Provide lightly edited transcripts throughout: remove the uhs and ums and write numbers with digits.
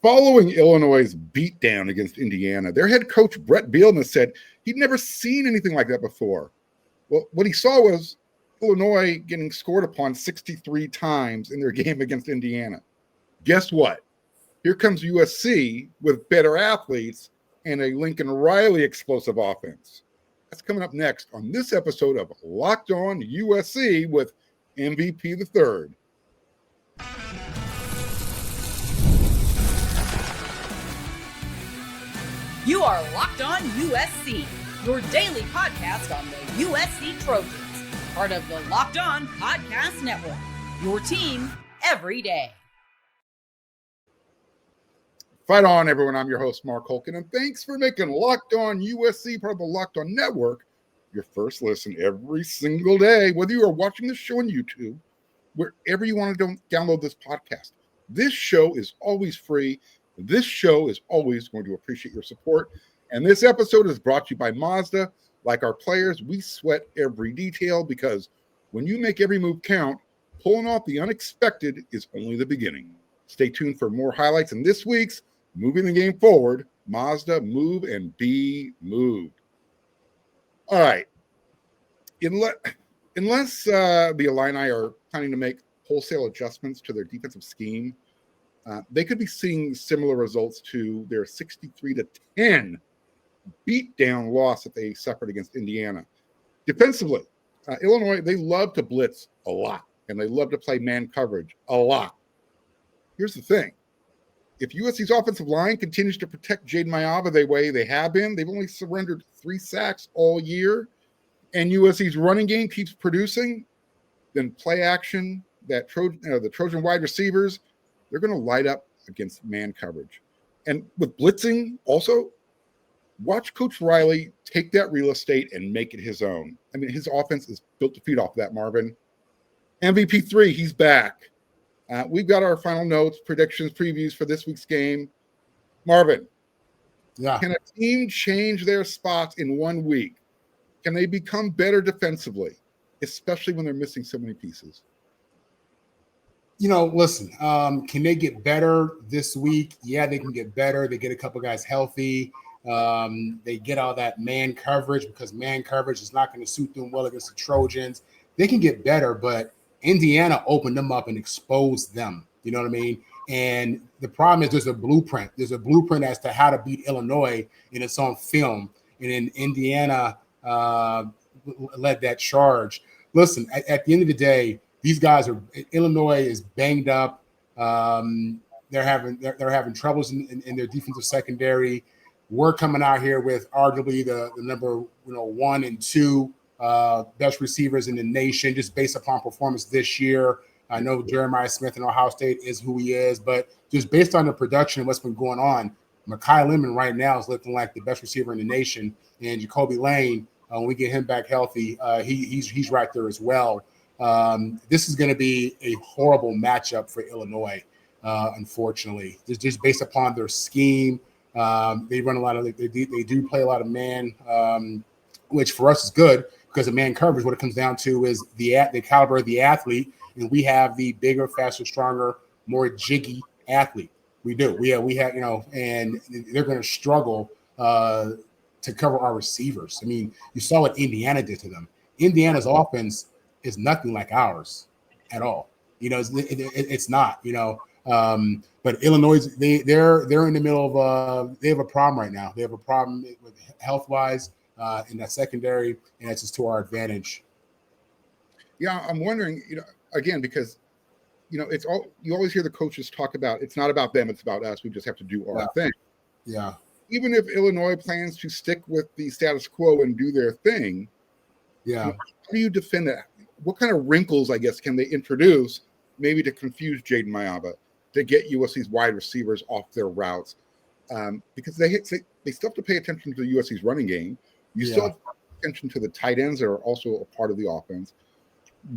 Following Illinois' beatdown against Indiana, their head coach Brett Bielema said he'd never seen anything like that before. Well, what he saw was Illinois getting scored upon 63 times in their game against Indiana. Guess what? Here comes USC with better athletes and a Lincoln Riley explosive offense. That's coming up next on this episode of Locked On USC with MVP the Third. You are Locked On USC, your daily podcast on the USC Trojans, part of the Locked On Podcast Network, your team every day. Fight on, everyone. I'm your host, Mark Holkin, and thanks for making Locked On USC, part of the Locked On Network, your first listen every single day, whether you are watching this show on YouTube, wherever you want to download this podcast. This show is always free. This show is always going to appreciate your support. And this episode is brought to you by Mazda. Like our players, we sweat every detail because when you make every move count, pulling off the unexpected is only the beginning. Stay tuned for more highlights in this week's Moving the Game Forward, Mazda Move and Be Moved. All right. Unless the Illini are planning to make wholesale adjustments to their defensive scheme, they could be seeing similar results to their 63-10 beatdown loss that they suffered against Indiana. Defensively, Illinois, they love to blitz a lot, and they love to play man coverage a lot. Here's the thing. If USC's offensive line continues to protect Jaden Maiava the way they have been, they've only surrendered 3 sacks all year, and USC's running game keeps producing, then play action, the Trojan wide receivers, they're going to light up against man coverage. And with blitzing also, watch Coach Riley take that real estate and make it his own. I mean, his offense is built to feed off that, Marvin. MVP 3, he's back. We've got our final notes, predictions, previews for this week's game. Marvin, can a team change their spots in 1 week? Can they become better defensively, especially when they're missing so many pieces? Listen, can they get better this week? Yeah, they can get better. They get a couple guys healthy. They get all that man coverage because man coverage is not going to suit them well against the Trojans. They can get better, but Indiana opened them up and exposed them. You know what I mean? And the problem is there's a blueprint. There's a blueprint as to how to beat Illinois, and it's on film. And then Indiana led that charge. Listen, at the end of the day, these guys Illinois is banged up. They're having troubles in their defensive secondary. We're coming out here with arguably the number 1 and 2 best receivers in the nation, just based upon performance this year. I know Jeremiah Smith in Ohio State is who he is, but just based on the production and what's been going on, Mekhi Lemon right now is looking like the best receiver in the nation, and Jacoby Lane, when we get him back healthy, he's right there as well. This is going to be a horrible matchup for Illinois, unfortunately. Just based upon their scheme, they run a lot of they do play a lot of man, which for us is good because of man coverage. What it comes down to is the caliber of the athlete, and we have the bigger, faster, stronger, more jiggy athlete. We do. We have and they're going to struggle to cover our receivers. I mean, you saw what Indiana did to them. Indiana's offense is nothing like ours at all. It's not. But Illinois, they're in the middle of they have a problem right now. They have a problem with health-wise in that secondary, and that's just to our advantage. Yeah, I'm wondering, again, because it's all you always hear the coaches talk about. It's not about them; it's about us. We just have to do our thing. Yeah. Even if Illinois plans to stick with the status quo and do their thing, how do you defend it? What kind of wrinkles, I guess, can they introduce maybe to confuse Jaden Maiava, to get USC's wide receivers off their routes? Because they still have to pay attention to USC's running game. You still have to pay attention to the tight ends that are also a part of the offense.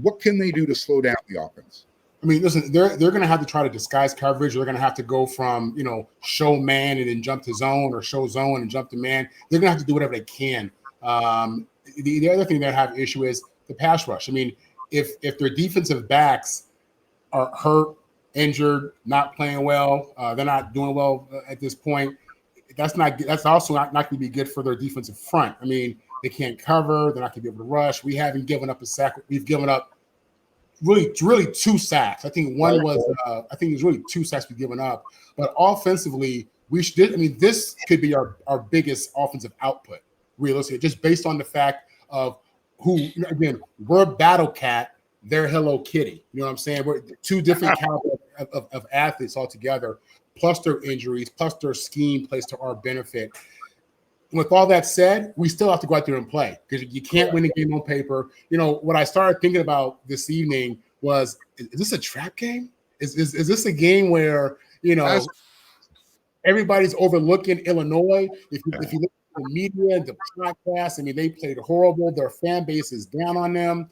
What can they do to slow down the offense? I mean, listen, they're going to have to try to disguise coverage. They're going to have to go from, show man and then jump to zone, or show zone and jump to man. They're going to have to do whatever they can. The other thing they have issue is the pass rush. I mean, if their defensive backs are hurt injured, not playing well. They're not doing well at this point. That's also not going to be good for their defensive front. I mean, they can't cover. They're not going to be able to rush. We haven't given up a sack. We've given up really 2 sacks. I think one was. I think it was really 2 sacks we've given up. But offensively, this could be our biggest offensive output, realistically, just based on the fact of who. Again, we're Battle Cat. They're Hello Kitty. You know what I'm saying? We're 2 different caliber of athletes altogether, plus their injuries, plus their scheme plays to our benefit. With all that said, we still have to go out there and play because you can't win a game on paper. You know, what I started thinking about this evening was, is this a trap game? Is this a game where, you know, everybody's overlooking Illinois? If you look at the media, the podcast, I mean, they played horrible. Their fan base is down on them.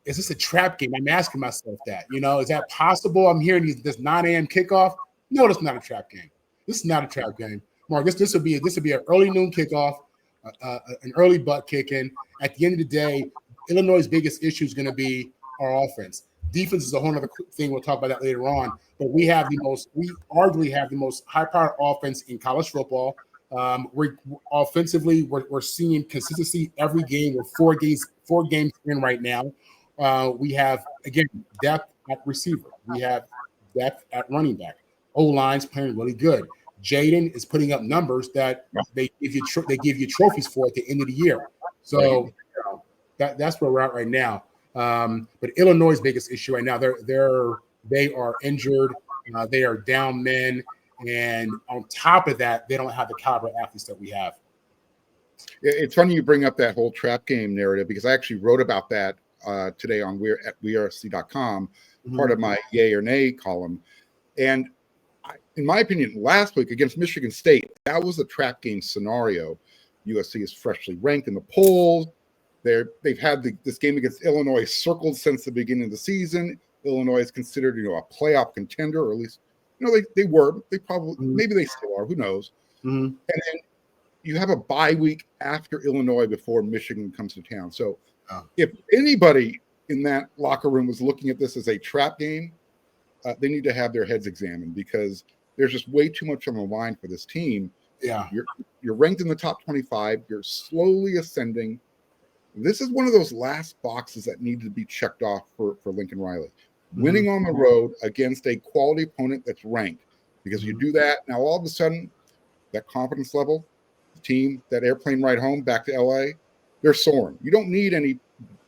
Is this a trap game? I'm asking myself that. You know, is that possible? I'm hearing this 9 a.m. kickoff. No, it's not a trap game. This is not a trap game. Mark, this would be an early noon kickoff, an early butt kicking. At the end of the day, Illinois' biggest issue is going to be our offense. Defense is a whole other thing. We'll talk about that later on. But we arguably have the most high-powered offense in college football. Offensively, we're seeing consistency every game. We're 4 games in right now. We have, again, depth at receiver. We have depth at running back. O-line's playing really good. Jaden is putting up numbers that they give you trophies for at the end of the year. So that's where we're at right now. But Illinois' biggest issue right now, they are injured. They are down men. And on top of that, they don't have the caliber of athletes that we have. It's funny you bring up that whole trap game narrative because I actually wrote about that today on wearesc.com, part of my yay or nay column. And in my opinion, last week against Michigan State, that was a trap game scenario. USC is freshly ranked in the polls. They've had this game against Illinois circled since the beginning of the season. Illinois is considered, a playoff contender, or at least, they were. They probably, maybe they still are. Who knows? And then you have a bye week after Illinois before Michigan comes to town. So if anybody in that locker room was looking at this as a trap game, they need to have their heads examined because there's just way too much on the line for this team. Yeah. You're ranked in the top 25. You're slowly ascending. This is one of those last boxes that needed to be checked off for Lincoln Riley. Winning on the road against a quality opponent that's ranked. Because you do that, now all of a sudden, that confidence level, the team, that airplane ride home back to LA, they're soaring. You don't need any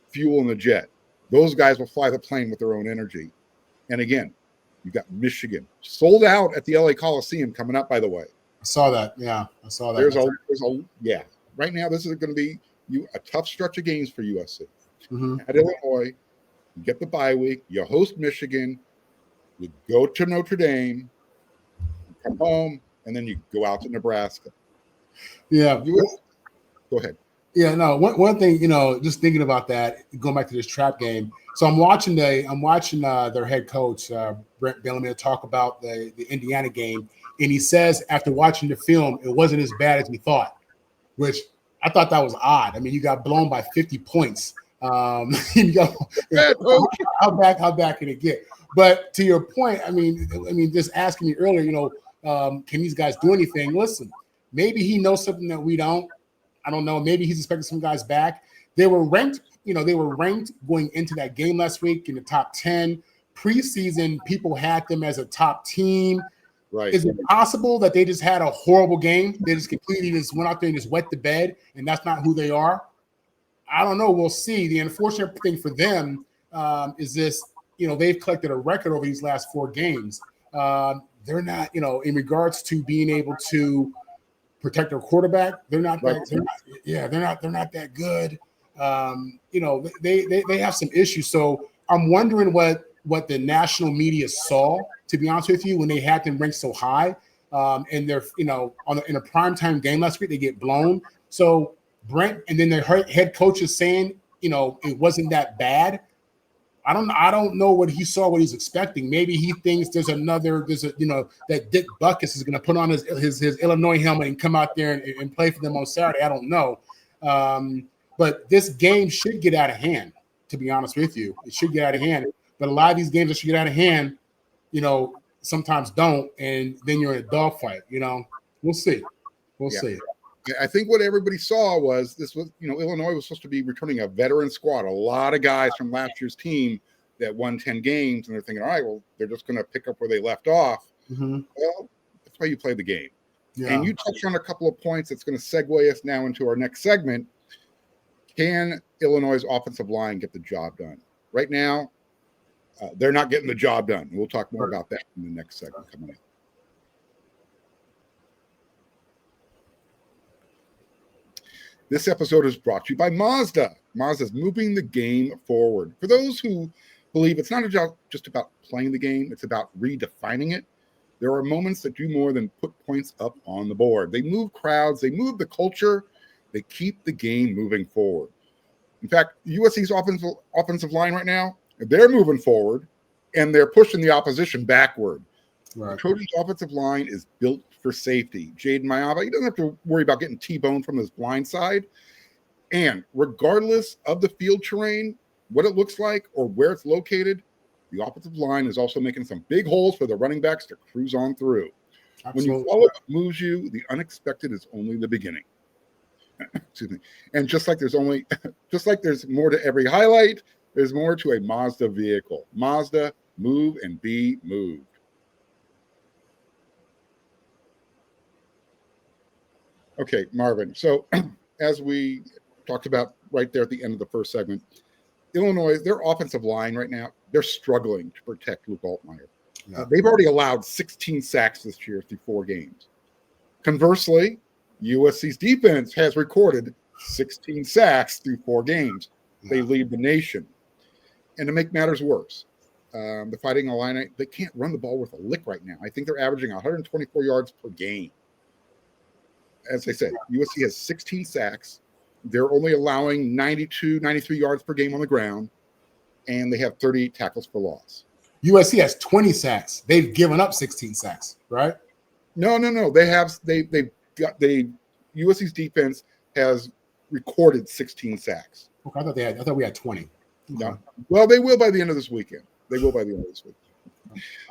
fuel in the jet. Those guys will fly the plane with their own energy. And again, you've got Michigan sold out at the LA Coliseum coming up, by the way. I saw that. Yeah, I saw that. Right now, this is going to be a tough stretch of games for USC. At Illinois, you get the bye week, you host Michigan, you go to Notre Dame, you come home, and then you go out to Nebraska. Yeah. Go ahead. Yeah, no. One thing, just thinking about that, going back to this trap game. So I'm watching their head coach Brent Bellamy talk about the Indiana game, and he says after watching the film, it wasn't as bad as we thought, which I thought that was odd. I mean, you got blown by 50 points. How bad can it get? But to your point, I mean, just asking me earlier, can these guys do anything? Listen, maybe he knows something that we don't. I don't know. Maybe he's expecting some guys back. They were ranked going into that game last week in the top 10. Preseason, people had them as a top team. Right. Is it possible that they just had a horrible game? They just completely went out there and just wet the bed, and that's not who they are? I don't know. We'll see. The unfortunate thing for them is this, they've collected a record over these last 4 games. They're not, in regards to being able to protect their quarterback, they're not that good. They have some issues. So I'm wondering what the national media saw, to be honest with you, when they had them ranked so high. And they're, in a primetime game last week, they get blown. So Brent and then their head coach is saying, it wasn't that bad. I don't know what he saw, what he's expecting. Maybe he thinks that Dick Buckus is going to put on his Illinois helmet and come out there and play for them on Saturday. I don't know. But this game should get out of hand, to be honest with you. It should get out of hand. But a lot of these games that should get out of hand, sometimes don't, and then you're in a dogfight. We'll see. We'll see. I think what everybody saw was Illinois was supposed to be returning a veteran squad, a lot of guys from last year's team that won 10 games, and they're thinking, all right, well, they're just going to pick up where they left off. Mm-hmm. Well, that's why you play the game. Yeah. And you touched on a couple of points that's going to segue us now into our next segment. Can Illinois' offensive line get the job done? Right now, they're not getting the job done. We'll talk more about that in the next segment coming up. This episode is brought to you by Mazda. Mazda is moving the game forward. For those who believe it's not just about playing the game, it's about redefining it, there are moments that do more than put points up on the board. They move crowds, they move the culture, they keep the game moving forward. In fact, USC's offensive line right now, they're moving forward, and they're pushing the opposition backward. Right. The Trojans' offensive line is built for safety. Jaden Mayaba, he doesn't have to worry about getting T-boned from his blind side. And regardless of the field terrain, what it looks like, or where it's located, the offensive line is also making some big holes for the running backs to cruise on through. Absolutely. When you follow what moves you, the unexpected is only the beginning. Excuse me. And just like there's more to every highlight, there's more to a Mazda vehicle. Mazda, move and be moved. Okay, Marvin. So as we talked about right there at the end of the first segment, Illinois, their offensive line right now, they're struggling to protect Luke Altmaier. Yeah. They've already allowed 16 sacks this year through 4 games. Conversely, USC's defense has recorded 16 sacks through 4 games. They lead the nation. And to make matters worse, the Fighting Illini, they can't run the ball with a lick right now. I think they're averaging 124 yards per game. As I said, USC has 16 sacks. They're only allowing 92, 93 yards per game on the ground, and they have 38 tackles for loss. USC has 20 sacks. They've given up 16 sacks, right? No. USC's defense has recorded 16 sacks. Okay, I thought we had 20. No. Well, they will by the end of this weekend. Okay.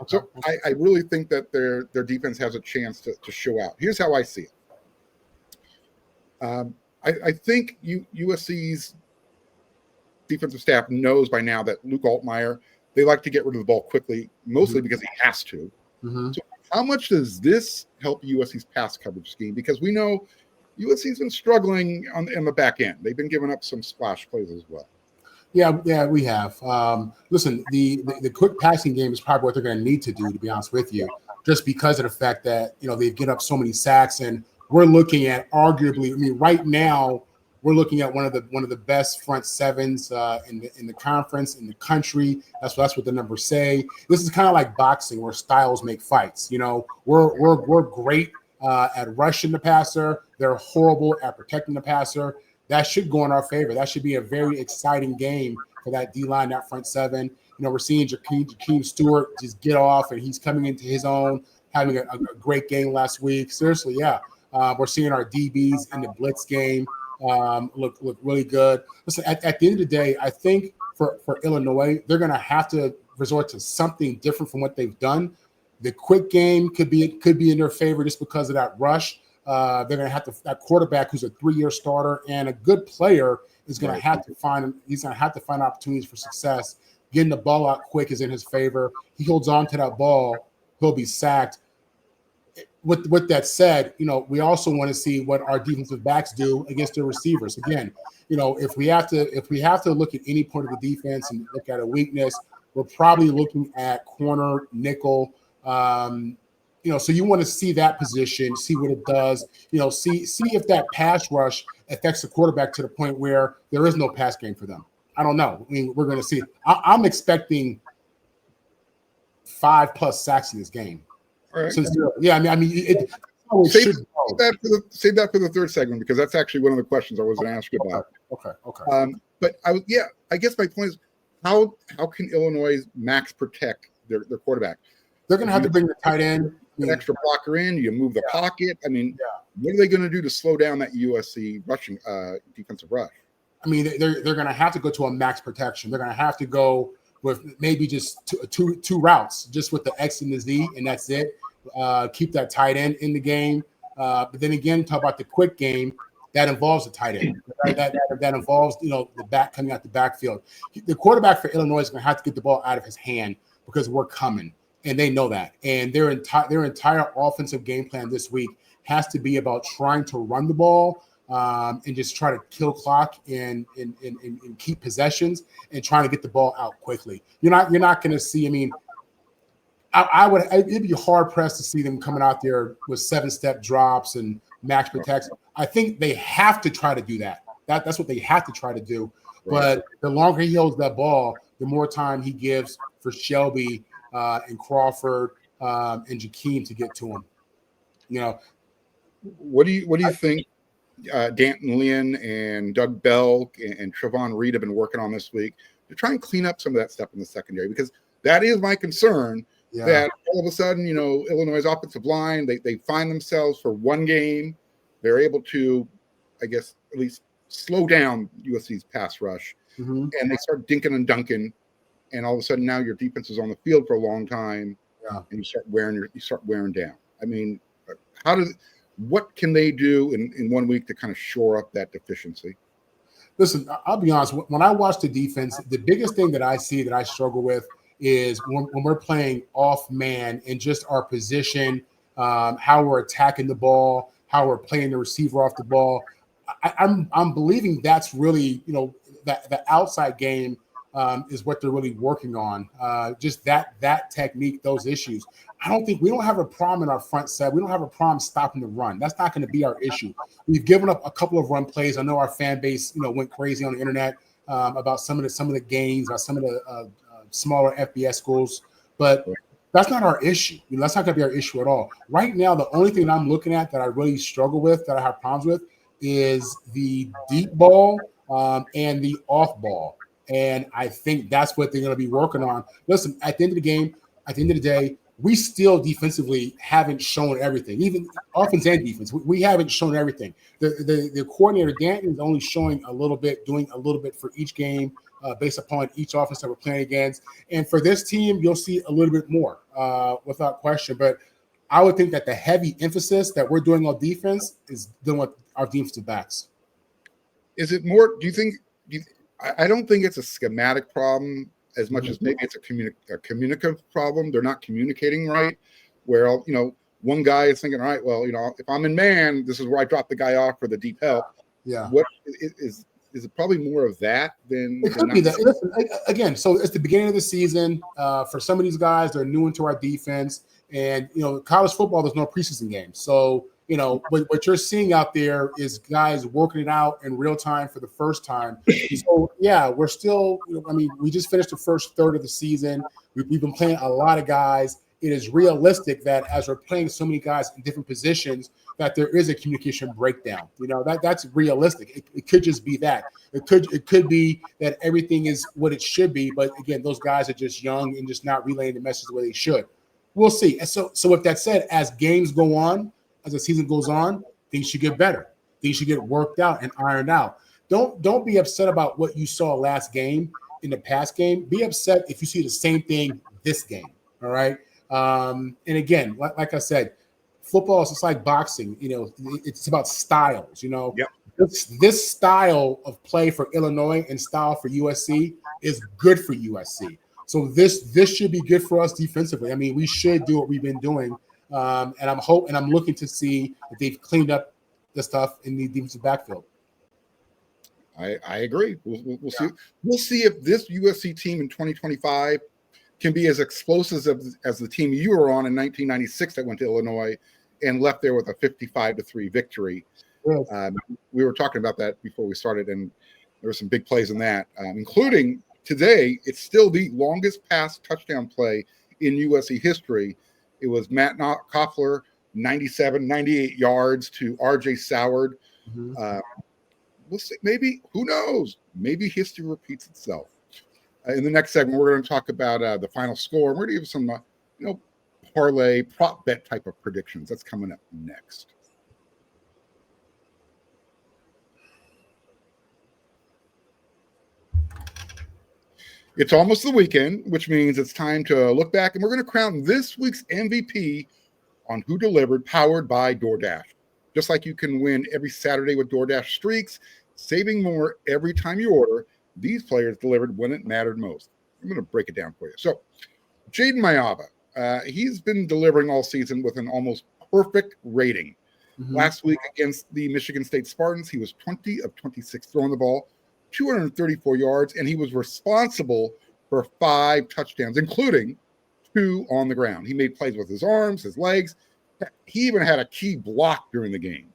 So I really think that their defense has a chance to show out. Here's how I see it. I think USC's defensive staff knows by now that Luke Altmaier, they like to get rid of the ball quickly, mostly because he has to. Mm-hmm. So how much does this help USC's pass coverage scheme? Because we know USC's been struggling in the back end. They've been giving up some splash plays as well. Yeah, we have. Listen, the quick passing game is probably what they're going to need to do, to be honest with you, just because of the fact that they've given up so many sacks, and we're looking at arguably. I mean, right now we're looking at one of the best front sevens in the conference, in the country. That's what the numbers say. This is kind of like boxing, where styles make fights. We're great at rushing the passer. They're horrible at protecting the passer. That should go in our favor. That should be a very exciting game for that D-line, that front seven. We're seeing Jakeem Stewart just get off, and he's coming into his own, having a great game last week. Seriously, yeah. We're seeing our DBs in the blitz game look really good. Listen, at the end of the day, I think for Illinois, they're going to have to resort to something different from what they've done. The quick game could be in their favor just because of that rush. They're going to have to, that quarterback who's a 3-year starter and a good player is going to have to find opportunities for success. Getting the ball out quick is in his favor. He holds on to that ball, he'll be sacked. With that said, we also want to see what our defensive backs do against their receivers. Again, if we have to look at any point of the defense and look at a weakness, we're probably looking at corner, nickel. So you want to see that position, see what it does. See if that pass rush affects the quarterback to the point where there is no pass game for them. I don't know. I mean, we're going to see. I'm expecting 5+ sacks in this game. All right. Save that for the third segment, because that's actually one of the questions I was going to ask you about. Okay. But I guess my point is, how can Illinois max protect their quarterback? They're going to have to bring the tight end, an extra blocker in. You move the pocket. I mean, what are they going to do to slow down that USC rushing defensive rush? I mean, they're going to have to go to a max protection. They're going to have to go with maybe just two routes, just with the X and the Z, and that's it. Keep that tight end in the game. But then again, talk about the quick game that involves the tight end. Right? That involves, the back coming out the backfield. The quarterback for Illinois is going to have to get the ball out of his hand because we're coming, and they know that. And their entire offensive game plan this week has to be about trying to run the ball and just try to kill clock and keep possessions and trying to get the ball out quickly. You're not going to see. I mean, it'd be hard pressed to see them coming out there with 7-step drops and max protects. I think they have to try to do that. That's what they have to try to do. Right. But the longer he holds that ball, the more time he gives for Shelby and Crawford and Jakeem to get to him. What do you think Danton Lynn and Doug Belk and Trevon Reed have been working on this week to try and clean up some of that stuff in the secondary? Because that is my concern. Yeah. That all of a sudden, Illinois' offensive line, they find themselves for one game. They're able to, I guess, at least slow down USC's pass rush. Mm-hmm. And they start dinking and dunking. And all of a sudden now your defense is on the field for a long time. Yeah. And you start wearing down. I mean, what can they do in 1 week to kind of shore up that deficiency? Listen, I'll be honest. When I watch the defense, the biggest thing that I see that I struggle with is when we're playing off man and just our position, how we're attacking the ball, how we're playing the receiver off the ball. I'm believing that's really, that the outside game is what they're really working on. Just that technique, those issues. We don't have a problem in our front set. We don't have a problem stopping the run. That's not going to be our issue. We've given up a couple of run plays. I know our fan base, went crazy on the internet about some of the gains, about some of the smaller FBS schools, but that's not our issue. That's not going to be our issue at all. Right now, the only thing I'm looking at that I really struggle with, that I have problems with, is the deep ball and the off ball. And I think that's what they're going to be working on. Listen, at the end of the game, at the end of the day, we still defensively haven't shown everything, even offense and defense. We haven't shown everything. The coordinator, Danton, is only showing a little bit, doing a little bit for each game based upon each offense that we're playing against. And for this team, you'll see a little bit more without question. But I would think that the heavy emphasis that we're doing on defense is doing with our defensive backs. Is it more, I don't think it's a schematic problem as much as maybe it's a communicative problem. They're not communicating right. Where, one guy is thinking, all right, well, if I'm in man, this is where I drop the guy off for the deep help. Yeah. What is it probably more of that than it could be that? Listen, again, so it's the beginning of the season. For some of these guys, they're new into our defense, and college football, there's no preseason games. So what you're seeing out there is guys working it out in real time for the first time. So yeah, we're still. We just finished the first third of the season. We've been playing a lot of guys. It is realistic that as we're playing so many guys in different positions, that there is a communication breakdown. That's realistic. It could just be that. It could be that everything is what it should be. But again, those guys are just young and just not relaying the message the way they should. We'll see. And so with that said, as games go on, as the season goes on, things should get better. Things should get worked out and ironed out. Don't be upset about what you saw last game in the past game. Be upset if you see the same thing this game. All right. And again, like I said, football is just like boxing. It's about styles. Yep. This style of play for Illinois and style for USC is good for USC. So this should be good for us defensively. We should do what we've been doing. And I'm looking to see if they've cleaned up the stuff in the defensive backfield. I agree. We'll see. We'll see if this USC team in 2025 can be as explosive as the team you were on in 1996 that went to Illinois and left there with a 55-3 victory. Yes. We were talking about that before we started, and there were some big plays in that, including today. It's still the longest pass touchdown play in USC history. It was Matt Koffler, 98 yards to R.J. Soward. Mm-hmm. We'll see. Maybe, who knows? Maybe history repeats itself. In the next segment, we're going to talk about the final score. We're going to give some, parlay, prop bet type of predictions. That's coming up next. It's almost the weekend, which means it's time to look back, and we're going to crown this week's MVP on Who Delivered, powered by DoorDash. Just like you can win every Saturday with DoorDash streaks, saving more every time you order, these players delivered when it mattered most. I'm going to break it down for you. So, Jaden Mayaba, he's been delivering all season with an almost perfect rating. Mm-hmm. Last week against the Michigan State Spartans, he was 20 of 26 throwing the ball, 234 yards, and he was responsible for 5 touchdowns, including 2 on the ground. He made plays with his arms, his legs. He even had a key block during the game.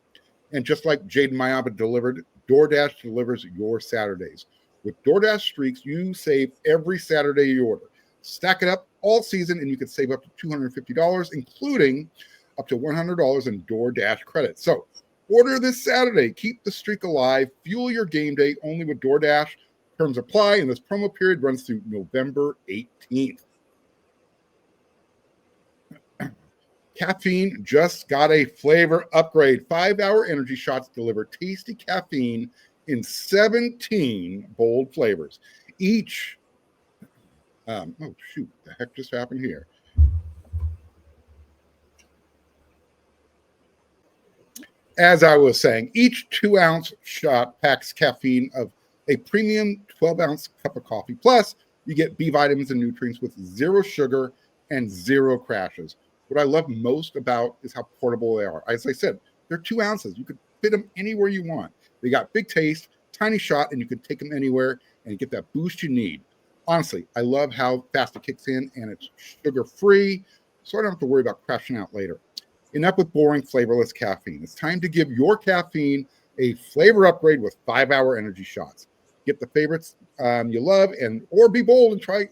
And just like Jaden Mayaba delivered, DoorDash delivers your Saturdays. With DoorDash streaks, you save every Saturday you order. Stack it up all season, and you can save up to $250, including up to $100 in DoorDash credit. So order this Saturday. Keep the streak alive. Fuel your game day only with DoorDash. Terms apply, and this promo period runs through November 18th. Caffeine just got a flavor upgrade. 5-hour energy shots deliver tasty caffeine in 17 bold flavors. Each, oh shoot, the heck just happened here? As I was saying, each 2-ounce shot packs caffeine of a premium 12-ounce cup of coffee. Plus, you get B vitamins and nutrients with 0 sugar and 0 crashes. What I love most about is how portable they are. As I said, they're 2 ounces. You could fit them anywhere you want. They got big taste, tiny shot, and you can take them anywhere and get that boost you need. Honestly, I love how fast it kicks in, and it's sugar-free, so I don't have to worry about crashing out later. Enough with boring, flavorless caffeine. It's time to give your caffeine a flavor upgrade with 5-hour energy shots. Get the favorites you love, or be bold and try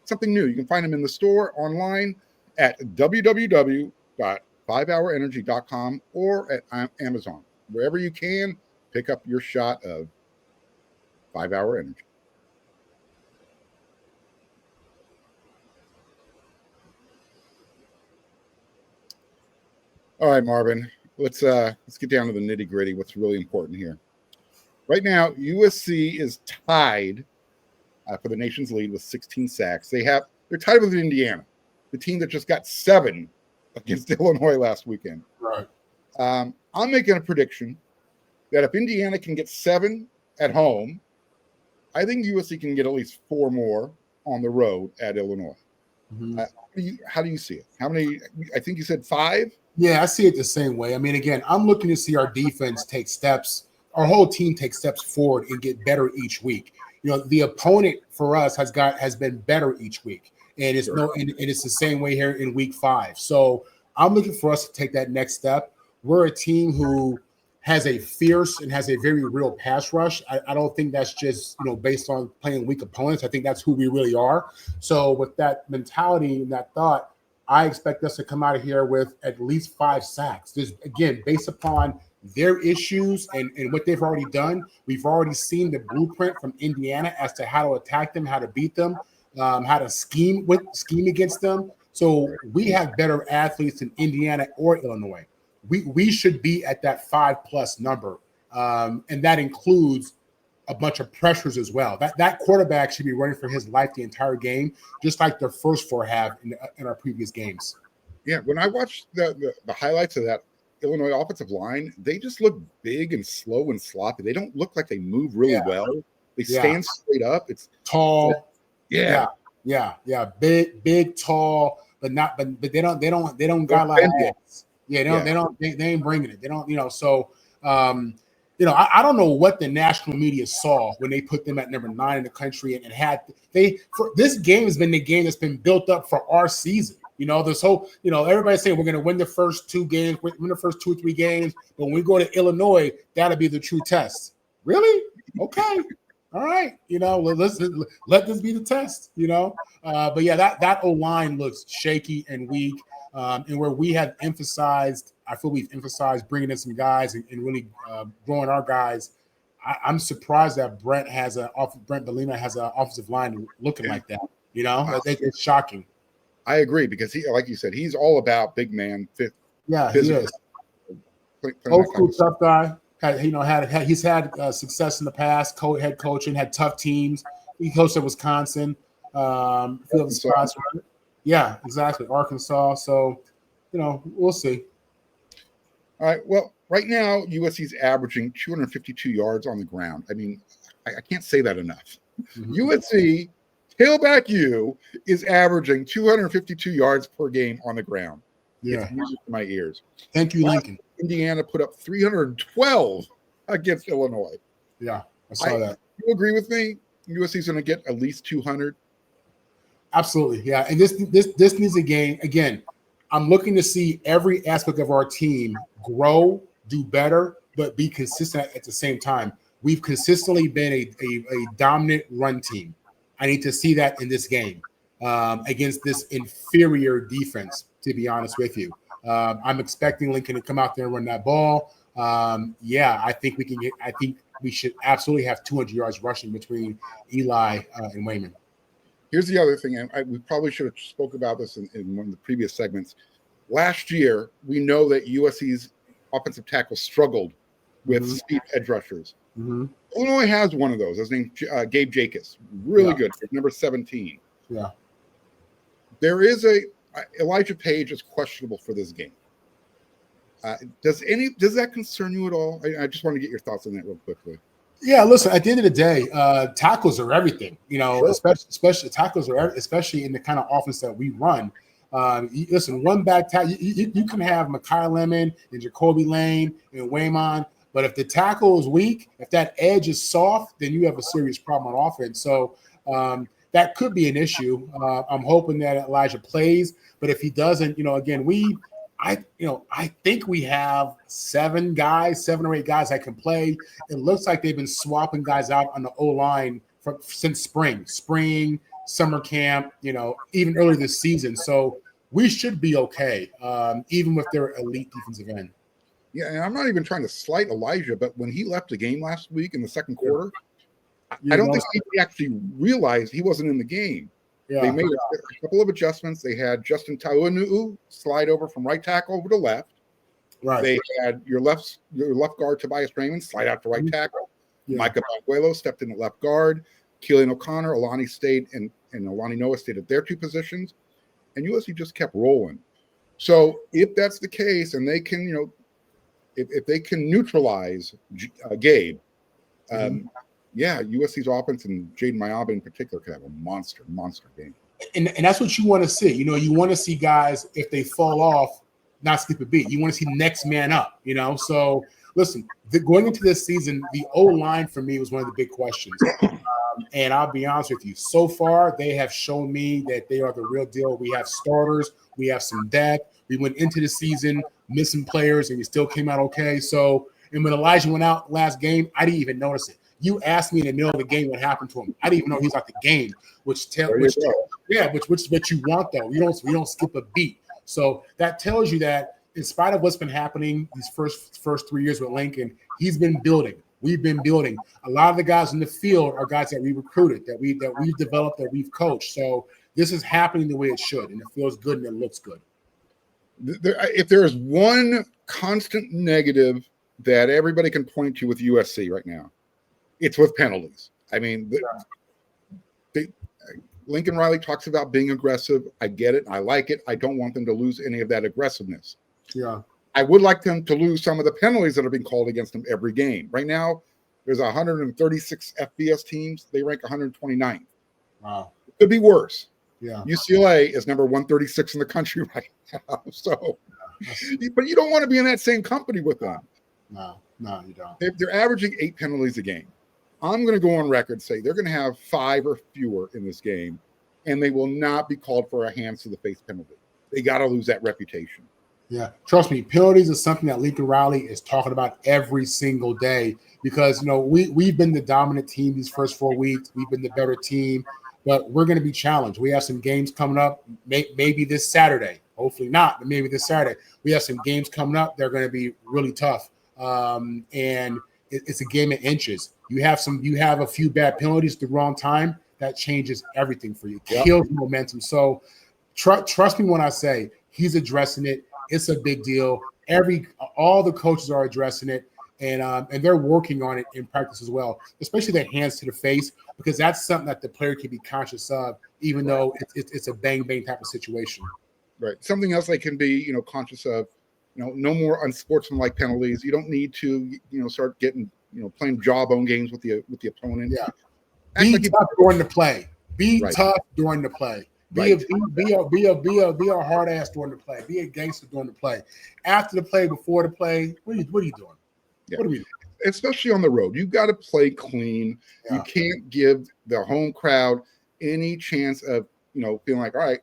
something new. You can find them in the store, online, at www.5hourenergy.com or at Amazon. Wherever you can, pick up your shot of 5-hour energy. All right, Marvin, let's get down to the nitty gritty. What's really important here? Right now, USC is tied for the nation's lead with 16 sacks. They're tied with Indiana, the team that just got 7 against Illinois last weekend. Right. I'm making a prediction that if Indiana can get 7 at home, I think USC can get at least 4 more on the road at Illinois. Mm-hmm. How do you see it? How many? I think you said 5. Yeah, I see it the same way. I mean, again, I'm looking to see our defense take steps, our whole team take steps forward and get better each week. The opponent for us has been better each week. And it's it's the same way here in week 5. So I'm looking for us to take that next step. We're a team who has a fierce and has a very real pass rush. I don't think that's just based on playing weak opponents. I think that's who we really are. So with that mentality and that thought, I expect us to come out of here with at least 5 sacks. This, again, based upon their issues and what they've already done. We've already seen the blueprint from Indiana as to how to attack them, how to beat them, how to scheme against them. So we have better athletes than Indiana or Illinois. We should be at that 5+ number, and that includes a bunch of pressures as well. That quarterback should be running for his life the entire game, just like the first 4 have in our previous games. Yeah, when I watched the highlights of that Illinois offensive line, they just look big and slow and sloppy. They don't look like they move really well. They stand straight up. It's tall. Yeah. Big, tall, but they don't got a lot of ass. Yeah, they ain't bringing it. They don't, so I don't know what the national media saw when they put them at number 9 in the country and this game has been the game that's been built up for our season. This whole, everybody's saying we're going to win the first 2 games, win the first 2 or 3 games. But when we go to Illinois, that'll be the true test. Really? Okay. All right. Let this be the test, But yeah, that O-line looks shaky and weak. And where we have emphasized, I feel we've emphasized bringing in some guys and really growing our guys. I'm surprised that Brent Belima has an offensive line looking like that. It's shocking. I agree because he, like you said, he's all about big man fit. Yeah, he is. Old school tough guy. He's had success in the past. Head coaching, had tough teams. He coached at Wisconsin. Wisconsin. Yeah, exactly. Arkansas. So, we'll see. All right. Well, right now, USC's averaging 252 yards on the ground. I mean, I can't say that enough. Mm-hmm. USC, tailback U, is averaging 252 yards per game on the ground. Yeah. It's music to my ears. Thank you, Lincoln. Indiana put up 312 against Illinois. Yeah, I saw that. You agree with me? USC's going to get at least 200? Absolutely, yeah. And this needs a game. Again, I'm looking to see every aspect of our team grow, do better, but be consistent at the same time. We've consistently been a dominant run team. I need to see that in this game against this inferior defense, to be honest with you. I'm expecting Lincoln to come out there and run that ball. I think we should absolutely have 200 yards rushing between Eli and Wayman. Here's the other thing, and we probably should have spoke about this in one of the previous segments. Last year, we know that USC's offensive tackle struggled with speed edge rushers. Mm-hmm. Illinois has one of those. His name Gabe Jacobs. Really good. Number 17. Yeah. There is Elijah Page is questionable for this game. Does that concern you at all? I just want to get your thoughts on that real quickly. Yeah, listen. At the end of the day, tackles are everything. Especially tackles are especially in the kind of offense that we run. Listen, one back tackle. You can have Mekhi Lemon and Jacoby Lane and Waymon, but if the tackle is weak, if that edge is soft, then you have a serious problem on offense. So that could be an issue. I'm hoping that Elijah plays, but if he doesn't, again, I think we have 7 or 8 guys that can play. It looks like they've been swapping guys out on the O-line since spring, summer camp, even early this season. So we should be okay, even with their elite defensive end. Yeah, and I'm not even trying to slight Elijah, but when he left the game last week in the second quarter, I don't think he actually realized he wasn't in the game. Yeah. They made a couple of adjustments. They had Justin Taunuu slide over from right tackle over to left. Right. They had your left guard Tobias Raymond slide out to right tackle. Yeah. Micah Bonguelo stepped in at left guard. Keelan O'Connor, Alani stayed, and Alani Noah stayed at their 2 positions. And USC just kept rolling. So if that's the case, and they can, if they can neutralize Gabe, USC's offense and Jaden Mayabe in particular could have a monster game. And that's what you want to see. You want to see guys, if they fall off, not skip a beat. You want to see next man up, So, listen, going into this season, the O-line for me was one of the big questions. And I'll be honest with you, so far they have shown me that they are the real deal. We have starters. We have some depth. We went into the season missing players, and we still came out okay. So, and when Elijah went out last game, I didn't even notice it. You asked me in the middle of the game what happened to him. I didn't even know he was out the game, which what you want though. We don't skip a beat. So that tells you that in spite of what's been happening these first 3 years with Lincoln, he's been building. We've been building. A lot of the guys in the field are guys that we recruited, that we've developed, that we've coached. So this is happening the way it should, and it feels good and it looks good. If there is one constant negative that everybody can point to with USC right now, it's with penalties. I mean, Lincoln Riley talks about being aggressive. I get it. I like it. I don't want them to lose any of that aggressiveness. Yeah. I would like them to lose some of the penalties that are being called against them every game. Right now, there's 136 FBS teams. They rank 129th. Wow. It could be worse. Yeah. UCLA is number 136 in the country right now. So, but you don't want to be in that same company with them. No, you don't. They're averaging 8 penalties a game. I'm going to go on record and say they're going to have 5 or fewer in this game, and they will not be called for a hands to the face penalty. They got to lose that reputation. Yeah, trust me, penalties is something that Lincoln Riley is talking about every single day because, we've been the dominant team these first 4 weeks. We've been the better team, but we're going to be challenged. We have some games coming up, maybe this Saturday. Hopefully not, but maybe this Saturday. We have some games coming up. They're going to be really tough, and it's a game of inches. You have a few bad penalties at the wrong time. That changes everything for you. Kills momentum. So trust me when I say he's addressing it. It's a big deal. All the coaches are addressing it, and they're working on it in practice as well, especially their hands to the face. because that's something that the player can be conscious of, even though it's a bang type of situation. Right. Something else they can be, conscious of, no more unsportsmanlike penalties. You don't need to, start getting, playing jawbone games with the opponent. Yeah. Act Be like tough during the play. Be Right. tough during the play. Be a hard ass during the play. Be a gangster during the play. After the play, before the play, what are you doing? Yeah. What are we doing? Especially on the road, you've got to play clean. Yeah. You can't give the home crowd any chance of, feeling like, all right,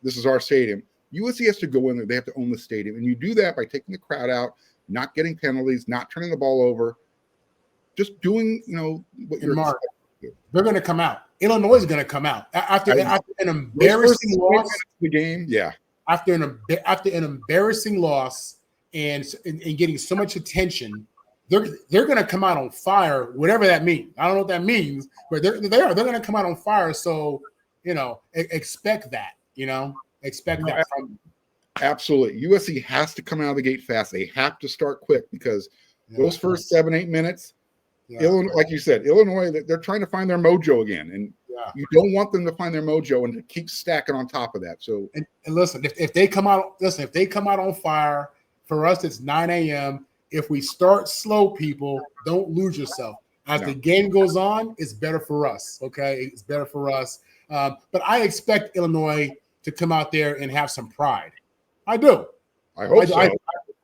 this is our stadium. USC has to go in there. They have to own the stadium. And you do that by taking the crowd out, not getting penalties, not turning the ball over, just doing, what you're Mark, expected to do. they're going to come out. Illinois is going to come out after an embarrassing loss. The game, yeah. After an embarrassing loss and getting so much attention, they're going to come out on fire, whatever that means. I don't know what that means, but they're going to come out on fire. So, expect that. Expect that. Absolutely. USC has to come out of the gate fast. They have to start quick because those first 7-8 minutes, Illinois, like you said, Illinois, they're trying to find their mojo again. And you don't want them to find their mojo and to keep stacking on top of that. So and listen, if they come out on fire, for us it's 9 a.m. If we start slow, people, don't lose yourself. As the game goes on, it's better for us. Okay, it's better for us. But I expect Illinois to come out there and have some pride. I do. I hope so.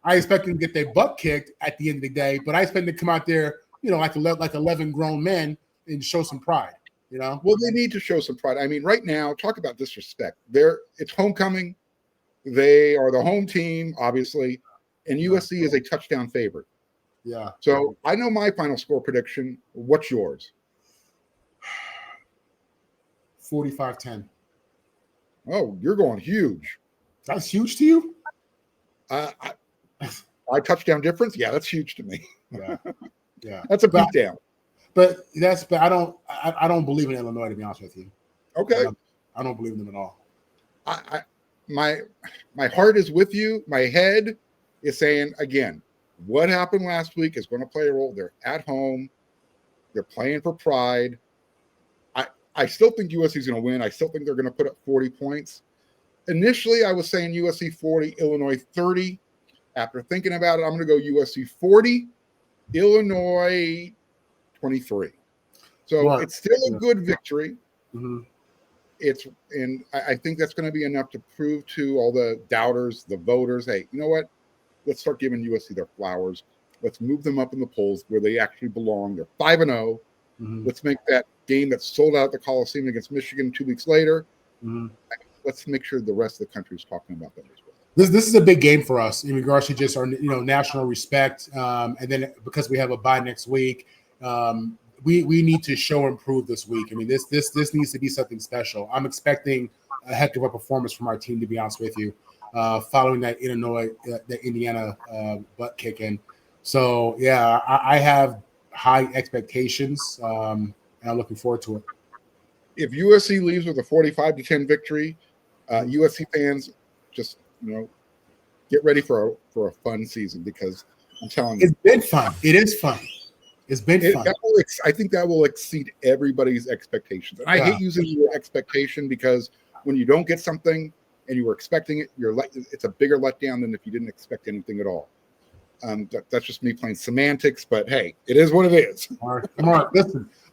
I expect them to get their butt kicked at the end of the day, but I expect them to come out there, like 11 grown men and show some pride. Well, they need to show some pride. I mean, right now, talk about disrespect. It's homecoming. They are the home team, obviously, and USC is a touchdown favorite. Yeah. So I know my final score prediction. What's yours? 45-10. Oh, you're going huge. That's huge to you? I touchdown difference? Yeah, that's huge to me. Yeah. That's a beatdown. But I don't believe in Illinois, to be honest with you. Okay. I don't believe in them at all. My heart is with you. My head is saying, again, what happened last week is going to play a role. They're at home. They're playing for pride. I still think USC is going to win. I still think they're going to put up 40 points. Initially, I was saying USC 40, Illinois 30. After thinking about it, I'm going to go USC 40, Illinois 23. So it's still a good victory. Mm-hmm. I think that's going to be enough to prove to all the doubters, the voters, hey, you know what? Let's start giving USC their flowers. Let's move them up in the polls where they actually belong. They're 5-0. Mm-hmm. Let's make that game that's sold out at the Coliseum against Michigan 2 weeks later. Mm-hmm. Let's make sure the rest of the country is talking about them as well. This is a big game for us in regards to just our national respect, and then because we have a bye next week, we need to show and prove this week. I mean, this needs to be something special. I'm expecting a heck of a performance from our team, to be honest with you, following that Indiana butt kicking. So yeah, I have high expectations, and I'm looking forward to it. If USC leaves with a 45-10 victory, USC fans just get ready for a fun season, because I'm telling you, it's been fun. It is fun. It's been fun. I think that will exceed everybody's expectations. And I hate using the word expectation, because when you don't get something and you were expecting it, it's a bigger letdown than if you didn't expect anything at all. That's just me playing semantics, but hey, it is what it is. Mark,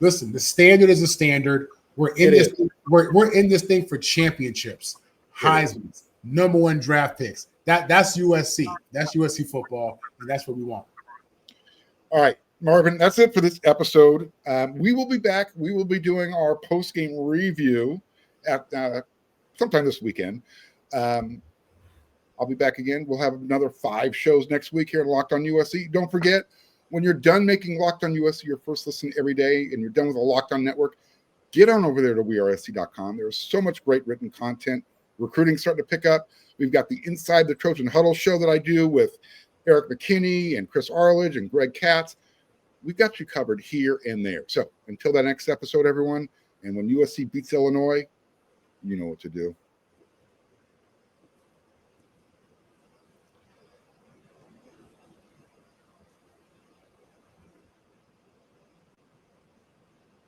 listen. The standard is a standard. We're in this. We're in this thing for championships, Heisman's, number 1 draft picks. That's USC. That's USC football, and that's what we want. All right, Marvin, that's it for this episode. We will be back. We will be doing our post-game review at sometime this weekend. I'll be back again. We'll have another 5 shows next week here at Locked On USC. Don't forget, when you're done making Locked On USC your first listen every day, and you're done with the Locked On Network, get on over there to wearesc.com. There's so much great written content. Recruiting starting to pick up. We've got the Inside the Trojan Huddle show that I do with Eric McKinney and Chris Arledge and Greg Katz. We've got you covered here and there. So until that next episode, everyone, and when USC beats Illinois, you know what to do.